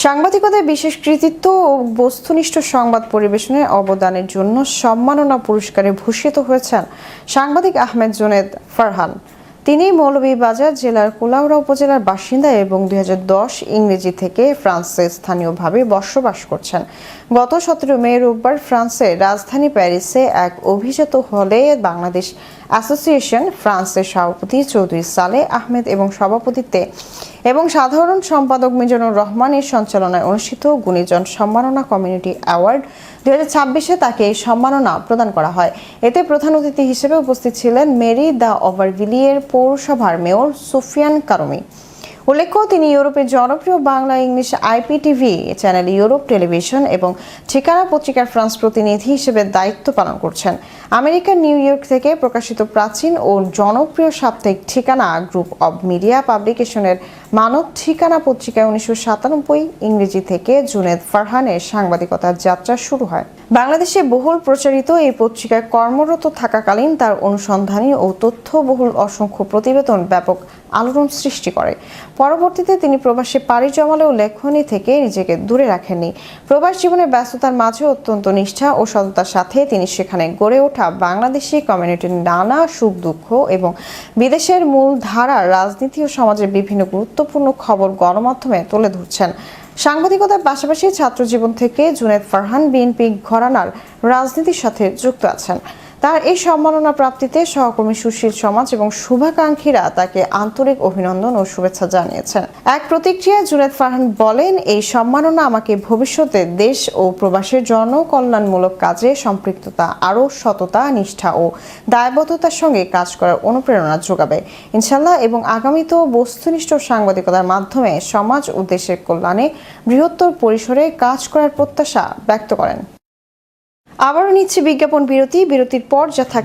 সাংবাদিকতায় বিশেষ কৃতিত্ব ও বস্তুনিষ্ঠ সংবাদ পরিবেশনের অবদানের জন্য সম্মাননা পুরস্কারে ভূষিত হয়েছেন সাংবাদিক আহমেদ জুনেদ ফারহান। তিনি মৌলভীবাজার জেলার কুলাউড়া উপজেলার বাসিন্দা এবং 2010 ইংরেজি থেকে ফ্রান্সে স্থানীয়ভাবে বসবাস করছেন। গত 17 মে রোববার ফ্রান্সের রাজধানী প্যারিসে এক অভিজাত হলে বাংলাদেশ অ্যাসোসিয়েশন ফ্রান্সের সভাপতি চৌধুরী সালেহ আহমেদ এবং সভাপতিত্বে এবং সাধারণ সম্পাদক মিজানুর রহমানের সঞ্চালনায় অনুষ্ঠিত গুণীজন সম্মাননা কমিউনিটি অ্যাওয়ার্ড 2026-এ তাকে এই সম্মাননা প্রদান করা হয়। এতে প্রধান অতিথি হিসেবে উপস্থিত ছিলেন মেরি দ্য ওভারভিলিয়ের পৌরসভার মেয়র সুফিয়ান কারমি। উল্লেখ্য, তিনি ইউরোপের জনপ্রিয় Bangla English IPTV channel Europe television এবং ঠিকানা পত্রিকার ফ্রান্স প্রতিনিধি হিসেবে দায়িত্ব পালন করছেন। আমেরিকার নিউ ইয়র্ক থেকে প্রকাশিত প্রাচীন ও জনপ্রিয় সাপ্তাহিক ঠিকানা গ্রুপ অব মিডিয়া পাবলিকেশনের মানব ঠিকানা পত্রিকায় 1997 ইংরেজি থেকে জুনেদ ফারহানের সাংবাদিকতার যাত্রা শুরু হয়। বাংলাদেশে বহুল প্রচারিত এই পত্রিকায় কর্মরত থাকাকালীন তার অনুসন্ধানী ও তথ্যবহুল অসংখ্য প্রতিবেদন ব্যাপক আলোড়ন সৃষ্টি করে। পরবর্তীতে তিনি প্রবাসে পাড়ি জমালেও লেখনী থেকে নিজেকে দূরে রাখেননি। প্রবাস জীবনের ব্যস্ততার মাঝে অত্যন্ত নিষ্ঠা ও সততার সাথে তিনি সেখানে গড়ে ওঠা বাংলাদেশি কমিউনিটির নানা সুখ দুঃখ এবং বিদেশের মূল ধারার রাজনীতি ও সমাজের বিভিন্ন গুরুত্বপূর্ণ খবর গণমাধ্যমে তুলে ধরছেন। সাংবাদিকতার পাশাপাশি ছাত্র জীবন থেকে জুনেদ ফারহান বিএনপি ঘরানার রাজনীতির সাথে যুক্ত আছেন। তার এই সম্মাননা প্রাপ্তিতে সহকর্মী সুশীল সমাজ এবং শুভাকাঙ্ক্ষীরা তাকে আন্তরিক অভিনন্দন ও শুভেচ্ছা জানিয়েছেন। এক প্রতিক্রিয়ায় জুনেদ ফারহান বলেন, এই সম্মাননা আমাকে ভবিষ্যতে দেশ ও প্রবাসের জনকল্যাণমূলক কাজে সম্পৃক্ততা, আরও সততা, নিষ্ঠা ও দায়বদ্ধতার সঙ্গে কাজ করার অনুপ্রেরণা যোগাবে ইনশাআল্লাহ, এবং আগামীতেও বস্তুনিষ্ঠ সাংবাদিকতার মাধ্যমে সমাজ ও দেশের কল্যাণে বৃহত্তর পরিসরে কাজ করার প্রত্যাশা ব্যক্ত করেন। আবারও নিচ্ছে বিজ্ঞাপন বিরতির পর যা